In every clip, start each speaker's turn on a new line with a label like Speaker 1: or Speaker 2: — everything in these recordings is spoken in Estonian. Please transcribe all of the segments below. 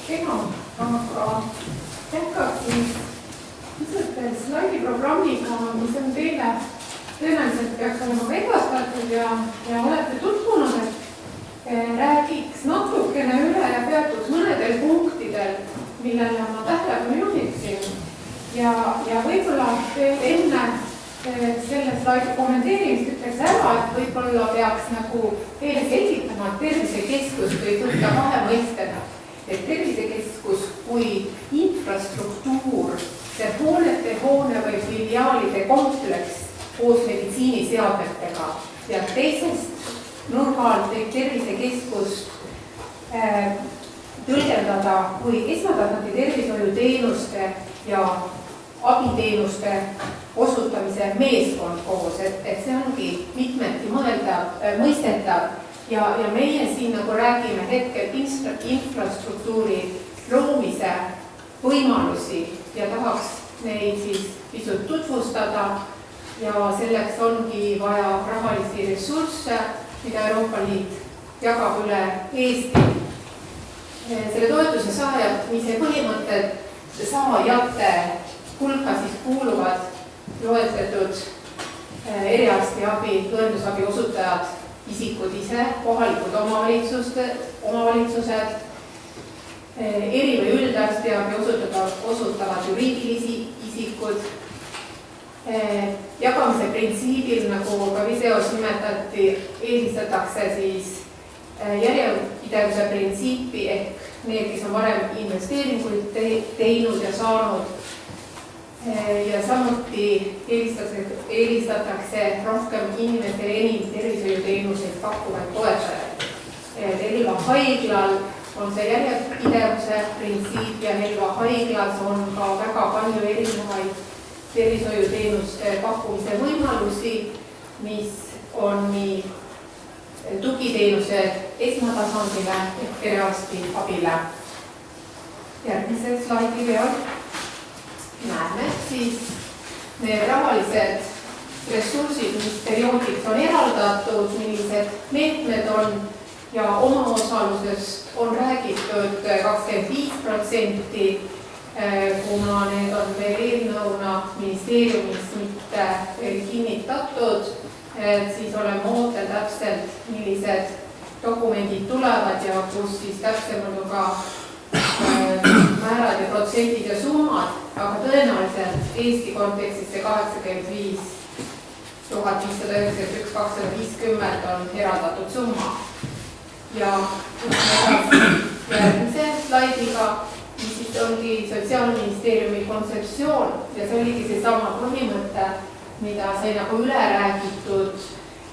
Speaker 1: Kena, aga jätkaks siis pisut slaidiprogrammiga, mis on teile tõenäoliselt peaks olema edastatud ja olete tutvunud, et räägiks natukene üle ja peatuks mõnedel punktidel, millele ma tähelepanu juhiksin. Ja võib-olla enne selle slaidi kommenteerimist ütleks ära, et võib-olla peaks nagu teile selgitama, et tervisekeskus võib võtta kahe mõistena. Et tervisekeskus kui infrastruktuur, see hoone või filiaalide kompleks koos meditsiiniseadmetega ja teisest nurgal võib tervisekeskust tõlgendada kui esmatasandi tervishoiuteenuste ja abiteenuste osutamise meeskond koos, et see ongi mitmeti mõistetav ja meie siin nagu räägime hetkel infrastruktuuri loomise võimalusi ja tahaks neid siis pisut tutvustada ja selleks ongi vaja rahalisi ressursse, mida Euroopa Liit jagab üle Eesti. Selle toetuse saajamise põhimõtted saajate hulka siis kuuluvad loetletud eriarstiabi, tõendusabi osutajad, isikud ise, kohalikud omavalitsused, eri- või üldarstiabi osutavad juriidilisi isikud. Jagamise printsiibil, nagu ka videos nimetati, eelistatakse siis järjepidevuse printsiipi ehk need, kes on varem investeeringuid teinud ja saanud. Ja samuti eelistatakse rohkem inimestele enim tervishoiuteenuseid pakkuvaid toetajaid. Elva haiglal on see järjepidevuse printsiip ja Elva haiglas on ka väga palju erinevaid tervishoiuteenuste pakkumise võimalusi, mis on nii tugiteenuse esmatasandile ehk perearsti abile. Järgmise slaidi peal näeme siis need rahalised ressursid, mis perioodiks on eraldatud, millised meetmed on ja omaosalusest on räägitud 25%, kuna need on veel eelnõuna ministeeriumis mitte kinnitatud, siis oleme ootel täpselt, millised dokumendid tulevad ja kus siis täpsemalt on ka määrad ja protsendid ja summad, aga tõenäoliselt Eesti kontekstis see 85 591 250 on eraldatud summa. Ja järgmise slaidiga, mis siis ongi Sotsiaalministeeriumi kontseptsioon ja see oligi see sama põhimõte, mida sai nagu üle räägitud,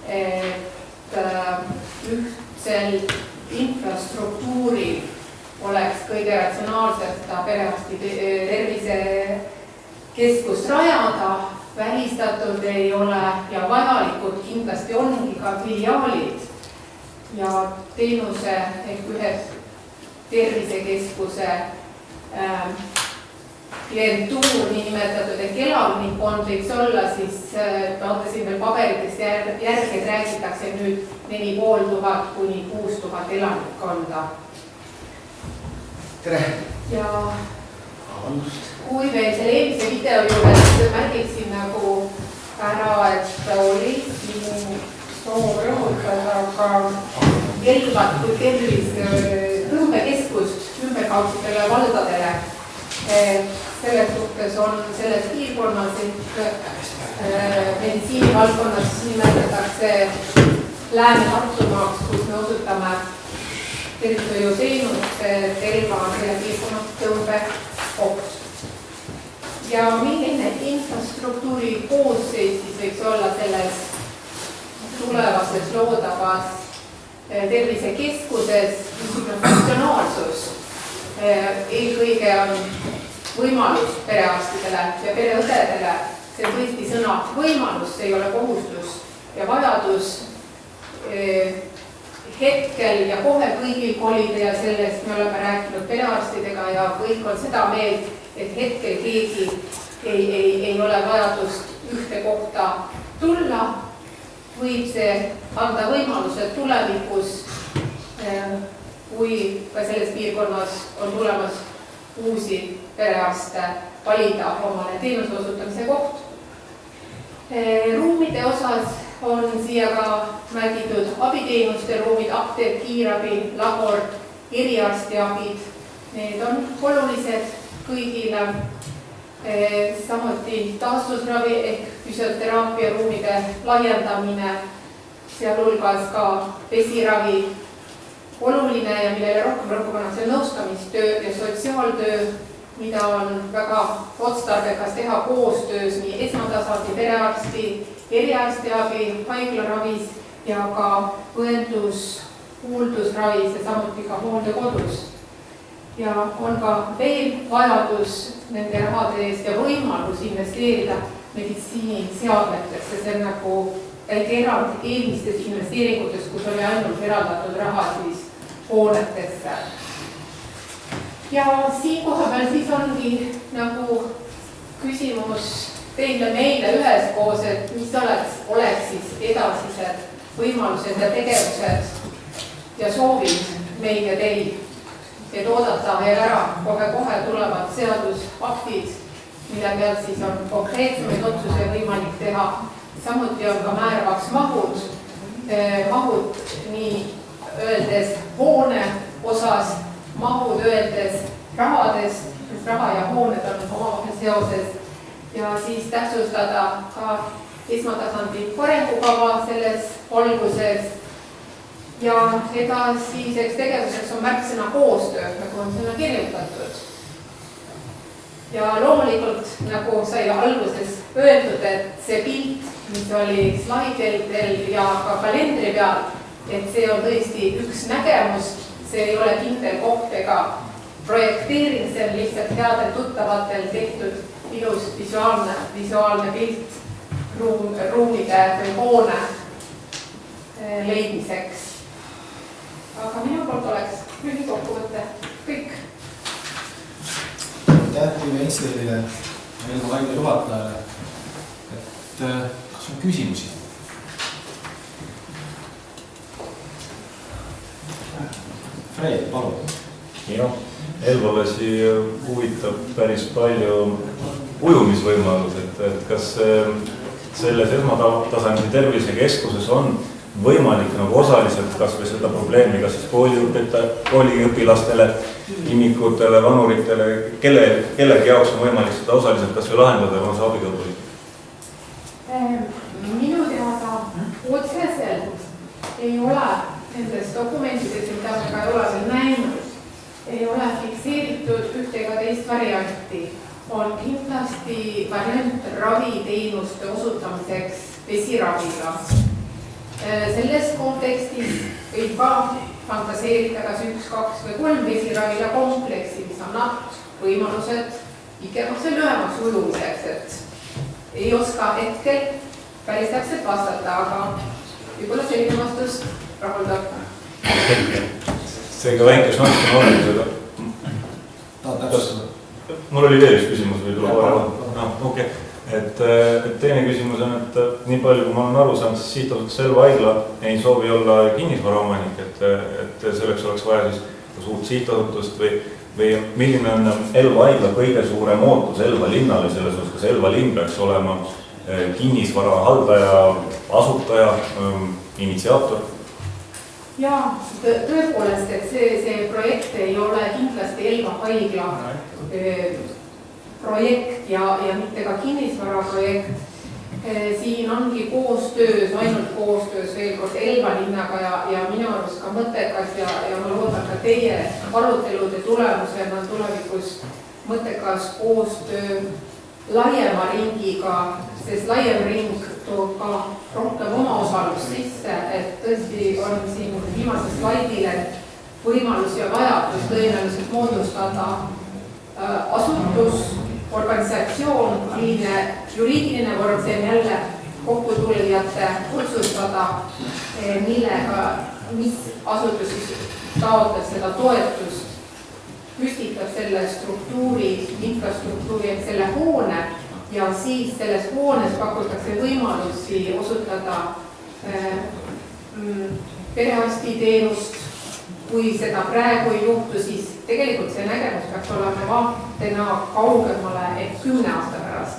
Speaker 1: et ühtsel infrastruktuuril oleks kõige ratsionaalsem seda perearsti tervisekeskust rajada, välistatud ei ole ja vajalikud kindlasti ongi ka filiaalid ja teenuse ehk ühe tervisekeskuse klientuur, nii nimetatud ehk elanikkond võiks olla, siis vaatasin veel paberitest järgi, et räägitakse nüüd 4500 kuni 6000 elanikkonda.
Speaker 2: Tere!
Speaker 1: Ja kui veel selle eelmise video juures märgiksin nagu ära, et oli minu soov rõhutada ka Elvat kui tõmbekeskust ümberkaudsetele valdadele. Selles suhtes on selles piirkonnas, et meditsiinivaldkonnas nimetatakse Lääne-Tartumaaks, kus me osutame tervishoiuteenust, Elva on selle piirkonna tõmbekoht. Ja milline infrastruktuuri koosseis siis võiks olla selles tulevases loodavas tervisekeskuses, niisugune funktsionaalsus. Eelkõige on võimalus perearstidele ja pereõdedele, see on tõesti sõna võimalus, see ei ole kohustus ja vajadus hetkel ja kohe kõigil kolida ja sellest me oleme rääkinud perearstidega ja kõik on seda meelt, et hetkel keegi ei ole vajadust ühte kohta tulla, võib see anda võimaluse tulevikus kui ka selles piirkonnas on tulemas uusi perearste valida omale teenuse osutamise koht. Ruumide osas on siia ka märgitud abiteenuste ruumid, apteek, kiirabi, labor, eriarstiabid. Need on olulised kõigile. Samuti taastusravi ehk füsioteraapia ruumide laiendamine, sealhulgas ka vesiravi oluline ja millele rohkem rõhku pannakse nõustamistöö ja sotsiaaltöö, mida on väga otstarbekas teha koostöös nii esmatasandi perearsti, eriarstiabi, haiglaravis ja ka õendus-kuuldusravis ja samuti ka hooldekodus. Ja on ka veel vajadus nende rahade eest ja võimalus investeerida meditsiiniseadmetesse. See on nagu väike erand eelmistes investeeringutes, kus oli ainult eraldatud raha siis hoonetesse. Ja siin koha peal siis ongi nagu küsimus teile meile üheskoos, et mis oleks siis edasised võimalused ja tegevused ja soovid meil ja teil. Et oodata veel ära kohe tulevad seadusaktid, mille peal siis on konkreetsemaid otsuse võimalik teha. Samuti on ka määravaks mahud nii öeldes hoone osas, mahud öeldes rahadest, sest raha ja hooned on omavahel seoses ja siis täpsustada ka esmatasandi arengukava selles valguses. Ja edasiseks tegevuseks on märksõna koostöö, nagu on sõna kirjutatud. Ja loomulikult, nagu sai alguses öeldud, et see pilt, mis oli slaidel ja ka kalendri peal, et see on tõesti üks nägemus, see ei ole kindel koht ega projekteering, see on lihtsalt headel tuttavatel tehtud ilus visuaalne pilt ruumide või hoone leidmiseks. Aga minu poolt oleks lühikokkuvõte kõik.
Speaker 2: Tiive Instelile, Elva haigla juhatajale, et kas on küsimusi? Fred, palun.
Speaker 3: Jah, Elvalasi huvitab päris palju ujumisvõimalus, et kas selles esmatasandi tervisekeskuses on võimalik nagu osaliselt kas või seda probleemi, kas siis kooliõpilastele, imikutele, vanuritele, kellegi jaoks on võimalik seda osaliselt kas või lahendada ja on see abikõlbulik?
Speaker 1: Minu teada otseselt ei ole nendes dokumentides, mida me ka ei ole veel näinud, ei ole fikseeritud ühte ega teist varianti. On kindlasti variant raviteenuste osutamiseks vesiraviga. Selles kontekstis võib ka fantaseerida kas 1, 2 või 3 vesiravila kompleksi, mis annab võimalused pikemaks ja lühemaks ujumiseks, et ei oska hetkel päris täpselt vastata, aga võib-olla selline vastus rahuldab.
Speaker 3: Seega väikes natuke on olemisega. Mul oli veel üks küsimus või tuleb vaja? Okei. Et teine küsimus on, et nii palju, kui ma olen aru saanud, siis sihtasutus Elva haigla ei soovi olla kinnisvaraomanik, et selleks oleks vaja siis kas uut sihtasutust või milline on Elva haigla kõige suurem ootus Elva linnale selles osas, kas Elva linn peaks olema kinnisvara haldaja, asutaja, initsiaator?
Speaker 1: Jaa, tõepoolest, et see projekt ei ole kindlasti Elva haigla projekt ja mitte ka kinnisvara projekt. Siin ongi koostöös, ainult koostöös veel kord Elva linnaga ja minu arust ka mõttekas ja ma loodan ka teie arutelude tulemusena tulevikus mõttekas koostöö laiema ringiga, sest laiem ring toob ka rohkem oma osalust sisse, et tõesti on siin viimases slaidile võimalus ja vajadus tõenäoliselt moodustada asutus, organisatsioon, milline juriidiline vorm, see on jälle kokkutulijate otsustada, mis asutus taotleb seda toetust, püstitab selle struktuuri, infrastruktuuri, selle hoone ja siis selles hoones pakutakse võimalusi osutada perearstiteenust, kui seda praegu ei juhtu, siis tegelikult see nägemus peaks olema vaatena kaugemale, et 10 aasta pärast.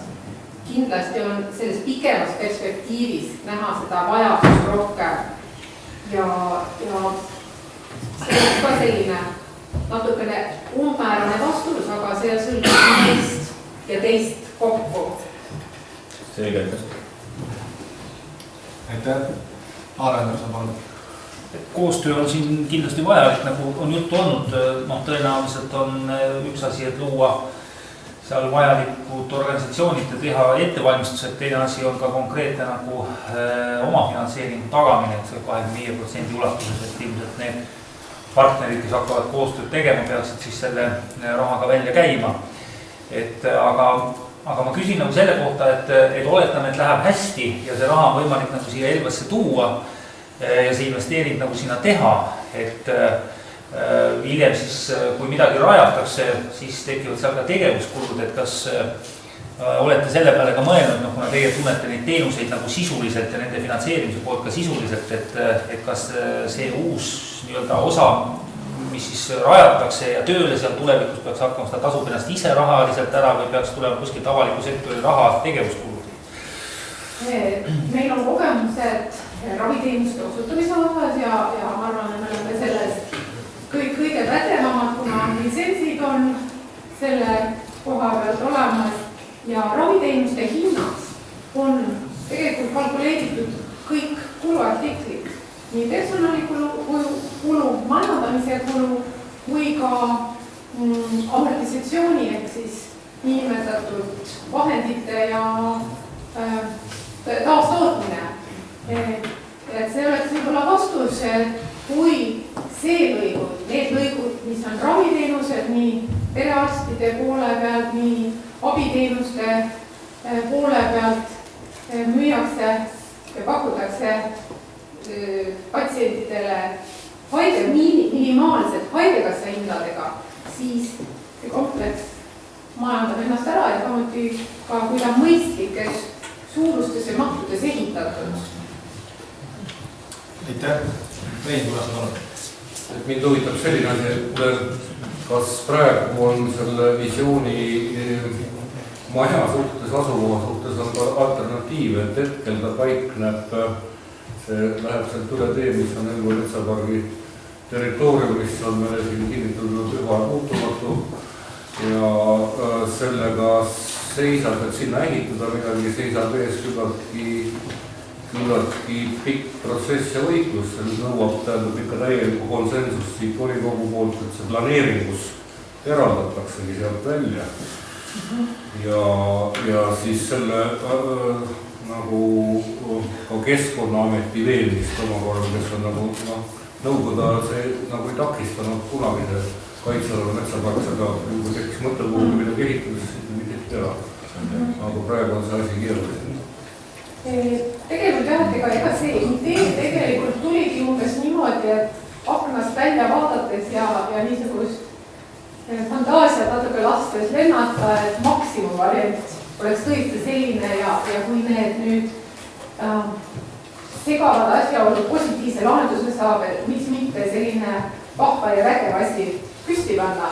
Speaker 1: Kindlasti on selles pikemas perspektiivis näha seda vajadust rohkem ja see on ka selline natukene umbmäärane vastus, aga see sõltub teist ja teist kokku.
Speaker 3: Selge, aitäh.
Speaker 2: Aitäh. Aarendusa palun.
Speaker 4: Koostöö on siin kindlasti vajalik, nagu on juttu olnud. Tõenäoliselt on üks asi, et luua seal vajalikud organisatsioonid ja teha ettevalmistused. Teine asi on ka konkreetne nagu omafinantseeringu tagamine, et see 25% ulatuses, et ilmselt need partnerid, kes hakkavad koostööd tegema, peaksid siis selle rahaga välja käima. Aga ma küsin nagu selle kohta, et oletame, et läheb hästi ja see raha on võimalik nagu siia Elvasse tuua ja see investeering nagu sinna teha, et hiljem siis, kui midagi rajatakse, siis tekivad seal ka tegevuskulud, et kas olete selle peale ka mõelnud, kuna teie tunnete neid teenuseid nagu sisuliselt ja nende finantseerimise poolt ka sisuliselt, et kas see uus nii-öelda osa, mis siis rajatakse ja tööle seal tulevikus peaks hakkama, seda tasub ennast ise rahaliselt ära või peaks tulema kuskilt avaliku sektori raha tegevuskulud?
Speaker 1: Meil on kogemused raviteenuste osutamise osas ja ma arvan, et me oleme selles kõige pädevamad, kuna litsentsid on selle koha pealt olemas ja raviteenuste hinnas on tegelikult kalkuleeritud kõik kuluartiklid, nii personalikulu, majandamise kulu kui ka amortisatsiooni ehk siis niinimetatud vahendite ja taastootmine. Et see oleks võib-olla vastus, kui see lõigud, need lõigud, mis on raviteenused nii perearstide poole pealt, nii abiteenuste poole pealt müüakse ja pakutakse patsientidele minimaalselt haigekassa hindadega, siis see kompleks majandab ennast ära ja samuti ka kui ta mõistlikes suurustes ja mahtudes ehitatud.
Speaker 2: Aitäh. Rein Kulas, palun.
Speaker 5: Mind huvitab selline asi, kas praegu on selle visiooni maja suhtes, asukoha suhtes on ka alternatiiv, et hetkel ta paikneb, see läheb sealt üle tee, mis on Elva metsapargi territoorium, mis on meile siin kinnitatud üha muutumatu ja sellega seisab, et sinna ehitada midagi, seisab ees küllaltki pikk protsess ja võitlus, see nõuab tähendab ikka täielikku konsensust siit volikogu poolt, et see planeeringus eraldataksegi sealt välja. Ja siis selle nagu ka Keskkonnaameti veelmist omakorda, kes on nagu nõukoda see nagu ei takistanud kunagise kaitsealune metsapark seda, kui tekkis mõttepuhul midagi ehitada, siis mitte teha. Aga praegu on see asi keeruline.
Speaker 1: Tegelikult ega see idee tegelikult tuligi umbes niimoodi, et aknast välja vaadates ja niisugust fantaasiat natuke lastes lennata, et maksimumvariant oleks tõesti selline ja kui need nüüd segavad asjaolud positiivse lahenduse saab, et miks mitte selline vahva ja vägev asi püsti panna.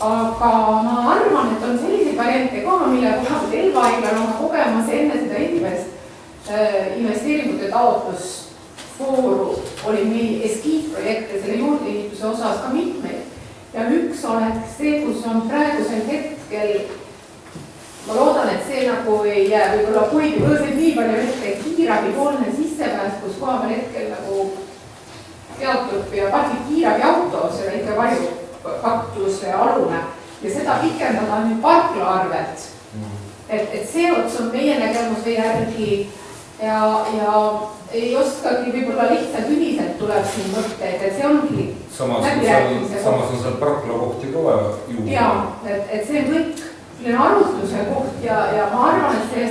Speaker 1: Aga ma arvan, et on selliseid variante ka, mille kohaselt Elva Haiglal on kogemas enne seda esimest investeeringute taotlusfooru oli meil eskiitprojekte selle juurdeehituse osas ka mitmeid. Ja üks oleks see, kus on praegusel hetkel, ma loodan, et see nagu ei jää võib-olla kuigi võõsed nii palju ette kiirabi poolne sissepääs, kus kohamal hetkel nagu peatub ja pargib kiirabi auto, see väike varjukaktuse alune ja seda pikendada nüüd parkla arvelt. Et see ots on meie nägemuse järgi ja ei oskagi võib-olla lihtsalt ühiselt tuleb siin mõtteid, et see ongi läbirääkimise koht.
Speaker 5: Samas on seal parkla kohti ka vaja juurde.
Speaker 1: Jaa, et see on kõik arutluse koht ja ma arvan, et see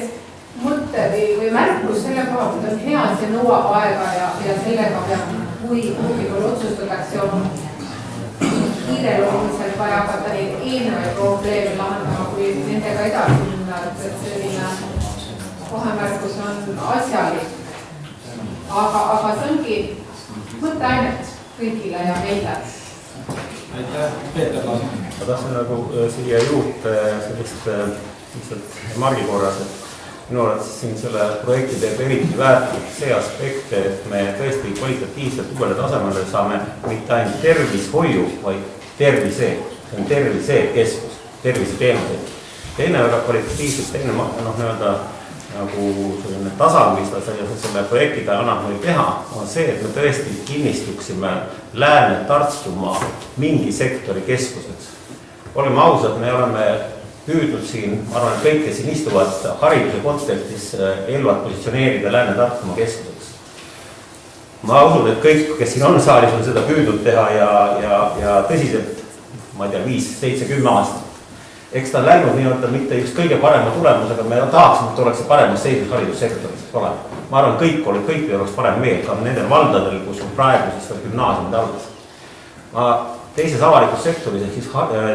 Speaker 1: mõtte või märkus selle kohalt, et on hea, et see nõuab aega ja sellega peab, kui otsustatakse on kiireloomuliselt vaja hakata neid eelnevaid probleeme lahendama, kui nendega edasi minna, et selline vahemärkus on asjalik. Aga see ongi mõtteainet kõigile ja meile.
Speaker 2: aitäh, Peeter Laas.
Speaker 6: Ma tahtsin nagu siia juurde sellist lihtsalt margi korras, et minu arvates siin selle projekti teeb eriti väärtulik see aspekt, et me tõesti kvalitatiivselt uuele tasemele saame mitte ainult tervishoiu, vaid tervise. See on tervise keskus, terviseteenused. Teine väga kvalitatiivselt, teine nii-öelda nagu selline tasand, mis ta selle projektiga annab meil teha, on see, et me tõesti kinnistuksime Lääne-Tartumaa mingi sektori keskuseks. Oleme ausad, me oleme püüdnud siin, ma arvan, et kõik, kes siin istuvad hariduse kontekstis Elvat positsioneerida Lääne-Tartumaa keskuseks. Ma usun, et kõik, kes siin on saalis, on seda püüdnud teha ja tõsiselt, ma ei tea, 5, 7, 10 aastat. Eks ta on läinud nii-öelda mitte just kõige parema tulemusega, me tahaksime, et oleks paremas seisus haridussektoris. Ma arvan, kõik oleks parem meel, ka nendel valdadel, kus on praegu siis gümnaasiumid alles. Teises avalikus sektoris, ehk siis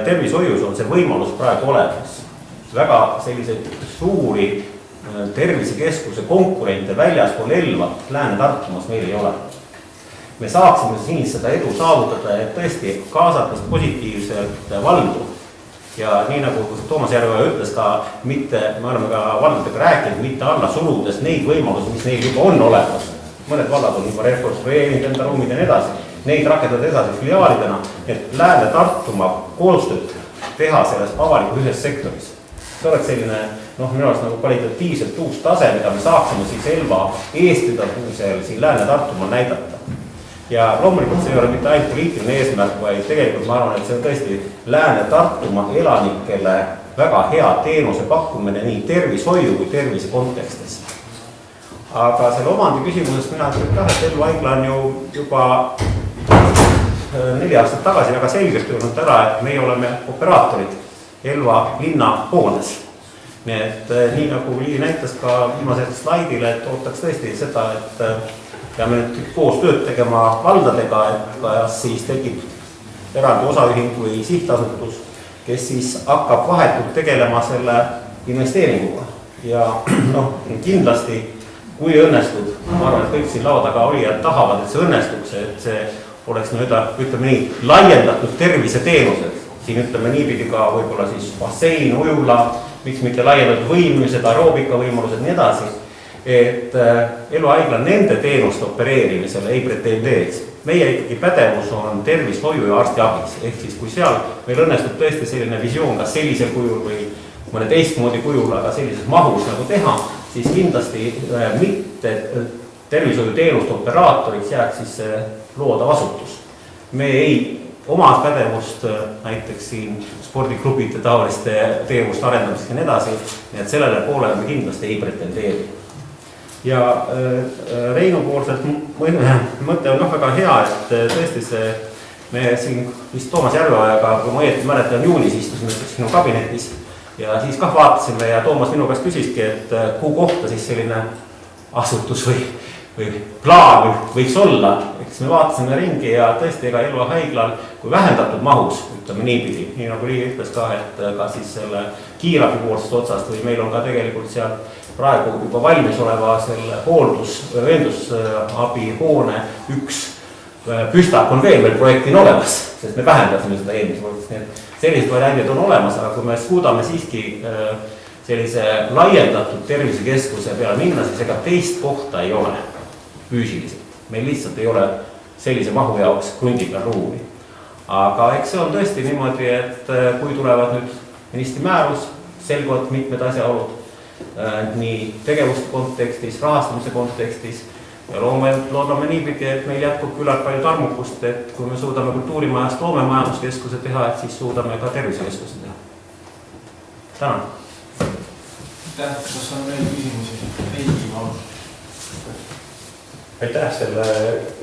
Speaker 6: tervishoius on see võimalus praegu olemas. Väga selliseid suuri tervisekeskuse konkurente väljaspool Elvat Lääne-Tartumaas meil ei ole. Me saaksime siin seda edu saavutada, et tõesti kaasates positiivselt valdu. Ja nii nagu Toomas Järveoja ütles ka, mitte, me oleme ka valdadega rääkinud, mitte alla surudes neid võimalusi, mis neil juba on olemas. Mõned vallad on juba rekonstrueerinud enda ruumid ja nii edasi. Neid rakendada edasi filiaalidena, et Lääne-Tartumaa koostööd teha selles avaliku ühes sektoris. See oleks selline, minu arvates nagu kvalitatiivselt uus tase, mida me saaksime siis Elva eestvedamisel siin Lääne-Tartumaal näidata. Ja loomulikult see ei ole mitte ainult poliitiline eesmärk, vaid tegelikult ma arvan, et see on tõesti Lääne-Tartumaa elanikele väga hea teenuse pakkumine nii tervishoiu kui tervise kontekstis. Aga selle omandi küsimusest mina ütlen ka, et Elva haigla on ju juba 4 aastat tagasi väga selgelt öelnud ära, et meie oleme operaatorid Elva linna hoones. Nii et nii nagu Liivi näitas ka viimasel slaidile, et ootaks tõesti seda, et peame nüüd koos tööd tegema valdadega, et kas siis tekib eraldi osaühing või sihtasutus, kes siis hakkab vahetult tegelema selle investeeringuga. Ja kindlasti, kui õnnestub, ma arvan, et kõik siin laua taga olijad tahavad, et see õnnestuks, et see oleks ütleme nii, laiendatud terviseteenused. Siin ütleme niipidi ka võib-olla siis bassein, ujula, miks mitte laiendatud võimlused, aeroobika võimalused, nii edasi. Et Elva haigla nende teenuste opereerimisele ei pretendeeriks. Meie ikkagi pädevus on tervishoiu ja arstiabis. Ehk siis kui seal meil õnnestub tõesti selline visioon kas sellisel kujul või mõne teistmoodi kujul, aga sellises mahus nagu teha, siis kindlasti mitte tervishoiuteenuste operaatoriks jääks siis loodav asutus. Me ei oma pädevust näiteks siin spordiklubide taoliste teenuste arendamiseks ja nii edasi, nii et sellele poolele me kindlasti ei pretendeeri. Ja Reinu poolselt mõte on väga hea, et tõesti see, me siin vist Toomas Järveojaga, kui ma õieti mäletan, juunis istusime sinu kabinetis ja siis kah vaatasime ja Toomas minu käest küsiski, et kuhu kohta siis selline asutus või plaan võiks olla. Eks me vaatasime ringi ja tõesti ega Elva haiglal, kui vähendatud mahus, ütleme niipidi, nii nagu Liivi ütles ka, et ka siis selle kiirabi poolsest otsast või meil on ka tegelikult seal praegu juba valmis oleva selle hooldusvendusabi hoone üks püstak on veel projektin olemas, sest me vähendasime seda eelmise projektist. Sellised variandid on olemas, aga kui me suudame siiski sellise laiendatud tervisekeskuse peale minna, siis ega teist kohta ei ole füüsiliselt. Meil lihtsalt ei ole sellise mahu jaoks krundi peal ruumi. Aga eks see on tõesti niimoodi, et kui tulevad nüüd ministri määrus, selguvad mitmed asjaolud, nii tegevuste kontekstis, rahastamise kontekstis ja loodame niipidi, et meil jätkub küllalt palju tarmukust, et kui me suudame kultuurimajast loomemajanduskeskuse teha, et siis suudame ka tervisekeskuse teha. Tänan!
Speaker 2: Kas on veel küsimusi? Heiki, palun!
Speaker 7: Aitäh selle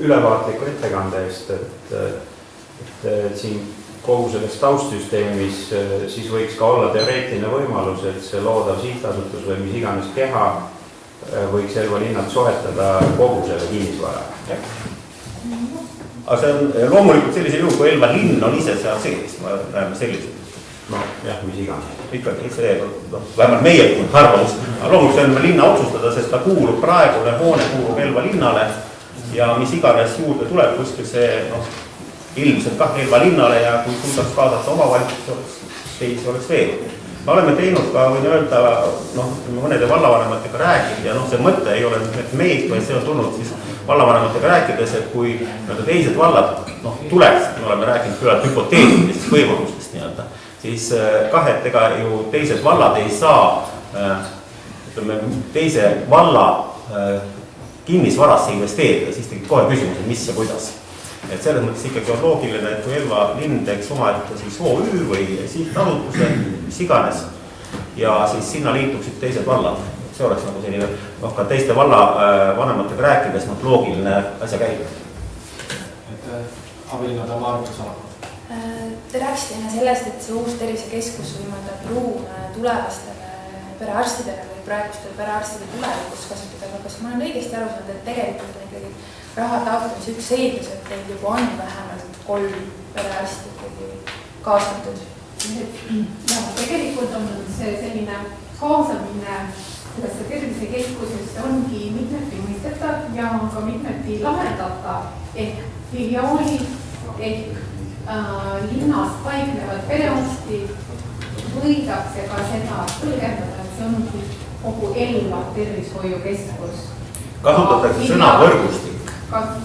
Speaker 7: ülevaatliku ettekande eest, et siin kogu selles taustsüsteemis siis võiks ka olla teoreetiline võimalus, et see loodav sihtasutus või mis iganes keha võiks Elva linnalt soetada kogu selle kinnisvara.
Speaker 6: Aga see on loomulikult sellisel juhul, kui Elva linn on ise seal sees, ma räägime selliselt.
Speaker 7: Mis iganes.
Speaker 6: Ikkagi see, vähemalt meie arvamus. Aga loomulikult see on linna otsustada, sest ta kuulub praegune hoone, kuulub Elva linnale ja mis iganes juurde tuleb kuskil see, ilmselt kah Elva linnale ja kui suudaks kaasata omavalitsus, siis oleks veel. Me oleme teinud ka, võin öelda, mõnede vallavanematega rääkida ja see mõte ei ole meid, vaid see on tulnud siis vallavanematega rääkides, et kui teised vallad tuleks, me oleme rääkinud küllalt hüpoteetilistest võimalustest nii-öelda, siis et ega ju teised vallad ei saa teise valla kinnisvarasse investeerida, siis tekib kohe küsimus, et mis ja kuidas. Et selles mõttes ikkagi on loogiline, et kui Elva linn teeks omaette siis OÜ või sihtasutuse, mis iganes, ja siis sinna liituksid teised vallad. See oleks nagu selline, ka teiste valla vanematega rääkides loogiline asja käib.
Speaker 2: Abilinnade Margus Alav.
Speaker 8: Te rääkisite enne sellest, et see uus tervisekeskus võimaldab ruume tulevastele perearstidele või praegustele perearstide tulevikus kasutada, aga kas ma olen õigesti aru saanud, et tegelikult on ikkagi raha taotlemise üks eeldus, et teil juba on vähemalt 3 perearsti ikkagi kaasatud?
Speaker 1: Ja tegelikult on see selline kaasamine sellesse tervisekeskusesse ongi mitmeti mõistetav ja ka mitmeti lahendatav ehk filiaalid ehk linnas paiknevad perearstid võidakse ka seda tõlgendada, et see ongi kogu Elva tervishoiukeskus.
Speaker 6: Kasutatakse sõna võrgustik.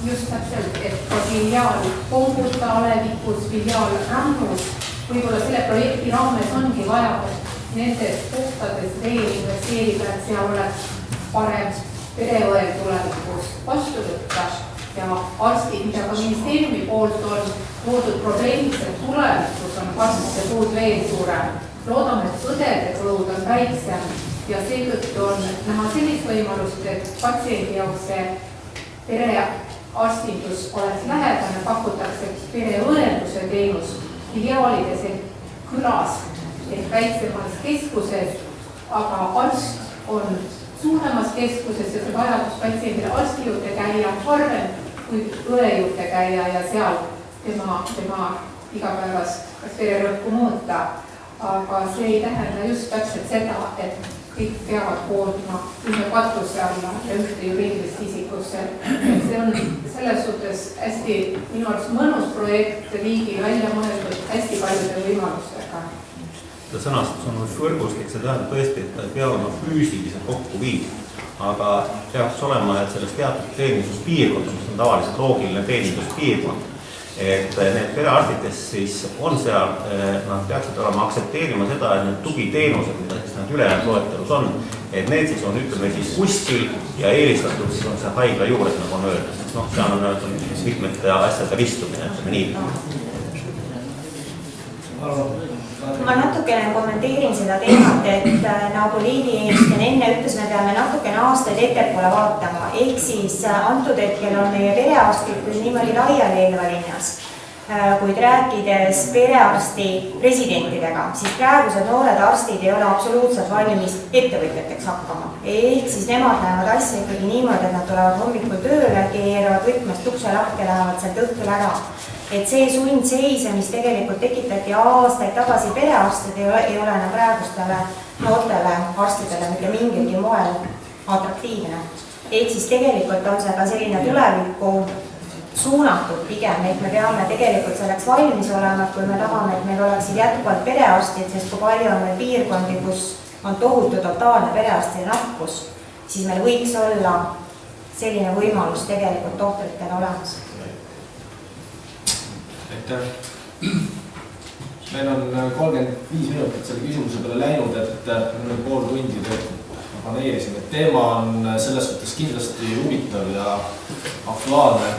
Speaker 1: Just täpselt, et ka filiaal Konguta alevikus, filiaal Rannus, võib-olla selle projekti raames ongi vaja nendes kohtades veel investeerida, et seal oleks parem pereõel tulevikus vastu võtta ja arstid, mida ka ministeeriumi poolt on toodud probleemiks, et tulevikus on arstide puud veel suurem. Loodame, et õdede põud on väiksem ja seetõttu on näha sellist võimalust, et patsiendi jaoks see perearstindus oleks lähedane, pakutakse pereõenduse teenus filiaalides ehk külas ehk väiksemas keskuses, aga arst on suuremas keskuses ja see vajadus patsiendile arsti juurde käia harvem kui õe juurde käia ja seal tema igapäevast kas vererõhku muuta. Aga see ei tähenda just täpselt seda, et kõik peavad koonduma ühe katuse alla ja ühte juriidilist isikusse. See on selles suhtes hästi minu arust mõnus projekt riigi välja mõeldud hästi paljude võimalustega.
Speaker 6: See sõnastus on võrgustik, see tähendab tõesti, et ta ei pea olema füüsiliselt kokku viidud. Aga peaks olema, et selles teatud teeninduspiirkond, mis on tavaliselt loogiline teeninduspiirkond, et need perearstid, kes siis on seal, nad peaksid olema aktsepteerima seda, et need tugiteenused, mida siis need ülejäänud loetelus on, et need siis on, ütleme siis kuskil ja eelistatud siis on see haigla juures, nagu on öeldud. Seal on mitmete asjade ristumine, ütleme nii.
Speaker 9: Ma natukene kommenteerin seda teemat, et nagu Liivi enne ütles, me peame natukene aastaid ettepoole vaatama. Ehk siis antud hetkel on meie perearstid küll niimoodi laiali Elva linnas, kuid rääkides perearsti residentidega, siis praegused noored arstid ei ole absoluutselt valmis ettevõtjateks hakkama. Ehk siis nemad näevad asja ikkagi niimoodi, et nad tulevad hommikul tööle, keeravad võtmest ukse lahti ja lähevad sealt õhtul ära. Et see sundseise, mis tegelikult tekitati aastaid tagasi perearstid, ei ole praegustele noortele arstidele mitte mingilgi moel atraktiivne. Ehk siis tegelikult on see ka selline tulevikku suunatud pigem, et me peame tegelikult selleks valmis olema, kui me tahame, et meil oleksid jätkuvalt perearstid, sest kui palju on meil piirkondi, kus on tohutu totaalne perearstide nappus, siis meil võiks olla selline võimalus tegelikult tohtritel olemas.
Speaker 2: Meil on 35 minutit selle küsimuse peale läinud, et pool tundi paneerisin. Teema on selles suhtes kindlasti huvitav ja aktuaalne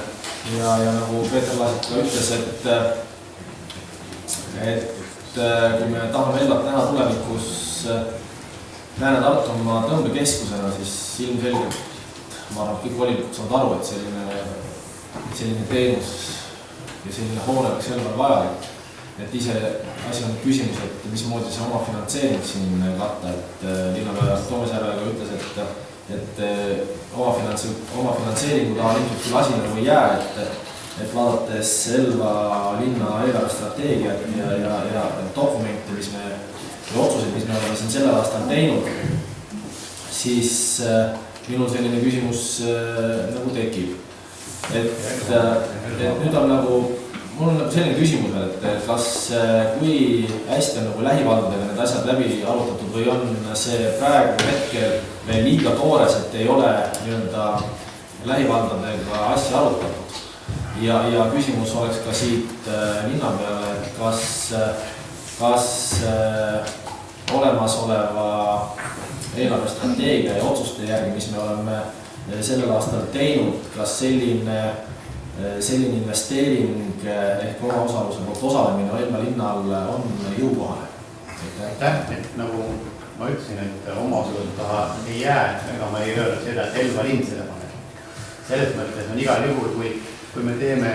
Speaker 2: ja nagu Peeter Laasik ka ütles, et kui me tahame Elvat näha tulevikus Lääne-Tartumaa tõmbekeskusena, siis ilmselgelt ma arvan, et kõik volinikud saavad aru, et selline teenus ja selline hoone oleks Elval vajalik. Et ise asi on küsimus, et mismoodi see oma finantseering siin katta, et linnapea Toomas Järvega ütles, et oma finantseeringu taha ilmselt küll asi nagu ei jää, et vaadates Elva linna eelarvestrateegiat ja dokumente, ja otsuseid, mis me oleme siin sellel aastal teinud, siis minul selline küsimus nagu tekib. Et nüüd on nagu mul on selline küsimus veel, et kas, kui hästi on nagu lähivaldadega need asjad läbi arutatud või on see praegu hetkel veel liiga toores, et ei ole nii-öelda lähivaldadega asja arutatud. Ja küsimus oleks ka siit linna peale, et kas olemasoleva eelarvestrateegia ja otsuste järgi, mis me oleme sellel aastal teinud, kas selline investeering ehk omaosaluse poolt osalemine Elva linnal on jõukohane?
Speaker 10: Aitäh, et nagu ma ütlesin, et omaosaluse taha ei jää, ega ma ei öelda seda, et Elva linn seda paneb. Selles mõttes on igal juhul, kui me teeme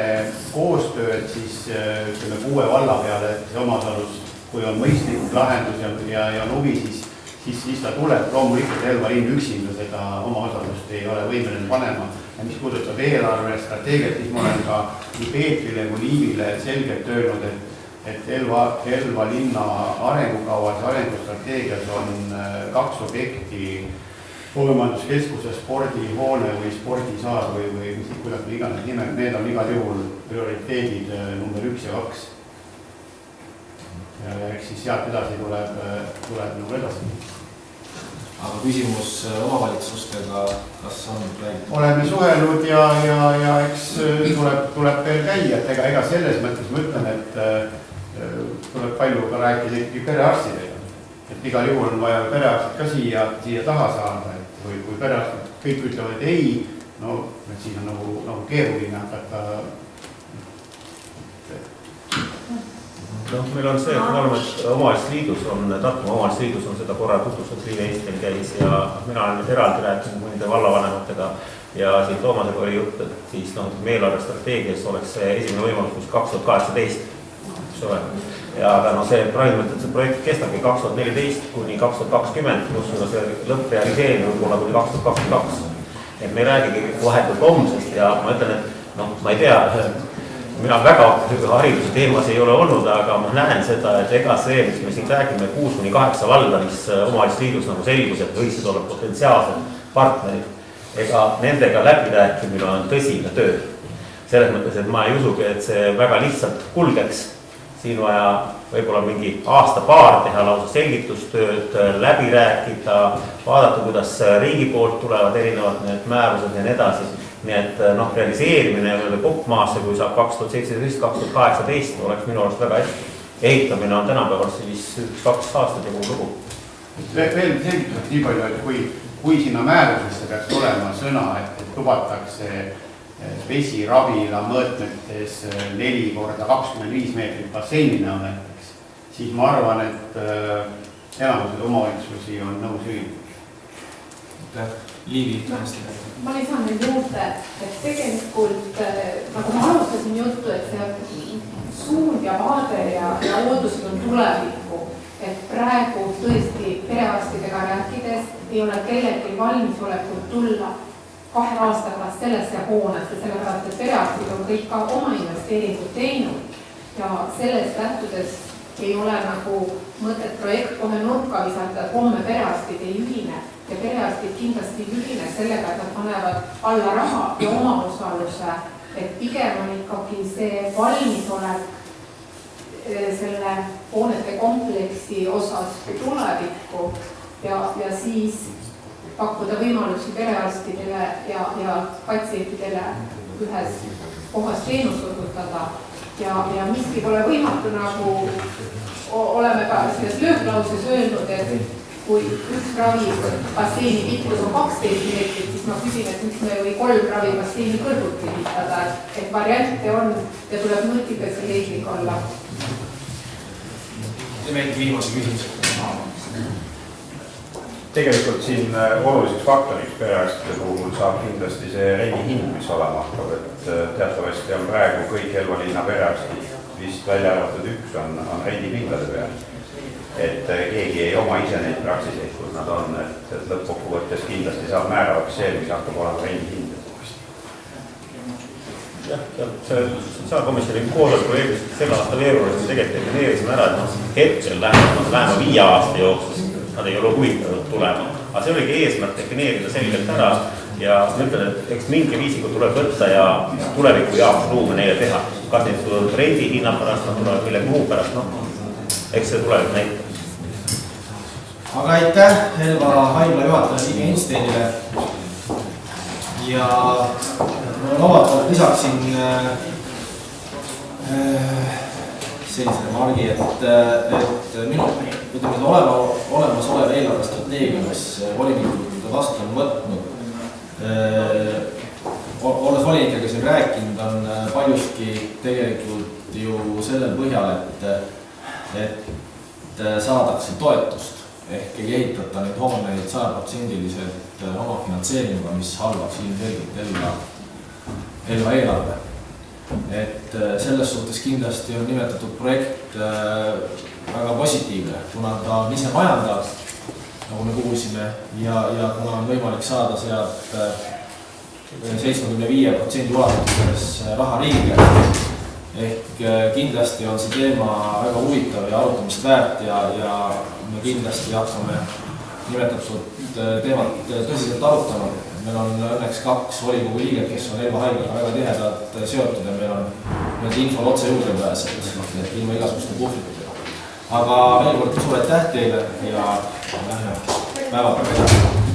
Speaker 10: koostööd, siis ütleme 6 valla peale, et see omaosalus, kui on mõistlik lahendus ja on huvi, siis ta tuleb. Loomulikult Elva linn üksinda seda omaosalust ei ole võimeline panema. Ja mis puudutab eelarve strateegiat, siis ma olen ka nii Peetrile kui Liivile selgelt öelnud, et Elva linna arengukavas ja arengustrateegias on 2 objekti, põllumajanduskeskuse spordihoone või spordisaar või kuidas me iganes nimel, need on igal juhul prioriteedid number 1 ja 2. Ja eks siis sealt edasi tuleb nagu edasi.
Speaker 2: Aga küsimus omavalitsustega, kas on räägitud?
Speaker 10: Oleme suhelnud ja eks tuleb veel käia, et ega selles mõttes ma ütlen, et tuleb palju ka rääkida ikkagi perearstidega. Et igal juhul on vaja perearstid ka siia taha saada, et kui perearstid kõik ütlevad ei, no siis on nagu keeruline hakata.
Speaker 6: Meil on see, et me oleme omavalitsusliidus, Tartumaa omavalitsusliidus on seda korra tutvustat Riive Eestil käis ja mina olen nüüd eraldi rääkinud mõnide vallavanematega ja siin Toomasega oli jutt, et siis eelarve strateegias oleks see esimene võimalus kus 2018, eks ole. Ja aga see praegult, et see projekt kestabki 2014 kuni 2020, kus see lõpprealiseerimine võib olla kuni 2022. Et me ei räägigi vahetult homsest ja ma ütlen, et ma ei tea, mina väga hariduse teemas ei ole olnud, aga ma näen seda, et ega see, mis me siin räägime 6-8 valda, mis omavalitsusliidus nagu selgus, et võiksid olla potentsiaalsed partnerid, ega nendega läbirääkimine on tõsine töö. Selles mõttes, et ma ei usugi, et see väga lihtsalt kulgeks. Siin vaja võib-olla mingi aasta-paar teha lausa selgitustööd, läbi rääkida, vaadata, kuidas riigi poolt tulevad erinevad need määrused ja nii edasi. Nii et realiseerimine kokkmaasse, kui saab 2017-2018, oleks minu arust väga hästi. Ehitamine on tänapäeval siis 1-2 aastat ja kogu lugu.
Speaker 10: Veel selgituseks nii palju, et kui sinna määrusesse peaks olema sõna, et lubatakse vesiravila mõõtmetes 4x25 meetrit basseinina näiteks, siis ma arvan, et enamused omavalitsusi on nõus ühinenud.
Speaker 2: Liivi,
Speaker 1: ma lisan nüüd juurde, et tegelikult nagu ma alustasin juttu, et see suund ja vaade ja ootused on tulevikku, et praegu tõesti perearstidega rääkides ei ole kellelgi valmisolekut tulla 2 aasta pärast sellesse hoonesse, sellepärast, et perearstid on kõik ka oma investeeringud teinud ja sellest lähtudes ei ole nagu mõtet projekt kohe nurka visata, et homme perearstid ei ühine ja perearstid kindlasti ühine sellega, et nad panevad alla raha ja omaosaluse, et pigem on ikkagi see valmisolek selle hoonete kompleksi osas tulevikku ja siis pakkuda võimalusi perearstidele ja patsientidele ühes kohas teenust osutada ja miski pole võimatu, nagu oleme ka selles lööklauses öelnud, et kui üks ravi basseini pikkus on 12 meetrit, siis ma küsin, et miks me või 3 ravi basseini kõrvuti ehitada, et variante on ja tuleb mõõtikas ja leidlik olla.
Speaker 2: Teeme viimase küsimuse.
Speaker 7: Tegelikult siin oluliseks faktoriks perearstide puhul saab kindlasti see rendihind, mis olema hakkab, et teatavasti on praegu kõik Elva linna perearstid, vist välja arvatud üks on rendipindade peal. Et keegi ei oma ise neid praksiseid, kus nad on, et lõppkokkuvõttes kindlasti saab määravaks see, mis hakkab olema rendihind.
Speaker 6: Jah, see sotsiaalkomisjoni koosoleku eelmist selle aasta veebruaris me tegelikult defineerisime ära, et hetkel lähema 5 aasta jooksul nad ei ole huvitatud tulema. Aga see oligi eesmärk defineerida selgelt ära ja ma ütlen, et eks mingi viisiga tuleb võtta ja tuleviku jaoks ruume neile teha. Kas neid tuleb rendi hinna pärast, nad tulevad millegi muu pärast, eks see tuleb näitab.
Speaker 2: Aga aitäh Elva haigla juhataja Liigi Einsteinile ja omalt lisaksin sellise remargi, et minu olemasolev eelarvestrateegia, mis volinikud vastu on võtnud, olles volinikega siin rääkinud, on paljuski tegelikult ju sellel põhjal, et saadakse toetust ehk ei ehitata neid hooneid 100% oma finantseeringuga, mis halvaks ilmselgelt Elva eelarve. Et selles suhtes kindlasti on nimetatud projekt väga positiivne, kuna ta on ise majandav, nagu me kuulsime, ja kuna on võimalik saada sealt 75% ulatuses raha riigile. Ehk kindlasti on see teema väga huvitav ja arutamist väärt ja me kindlasti hakkame nimetatud teemat tõsiselt arutama. Meil on õnneks 2 volikogu liiget, kes on Elva haiglaga väga tihedalt seotud ja meil on infol otse juurde pääsed, ilma igasuguste puhvritega. Aga veel kord suur aitäh teile ja päevapäeva edasi.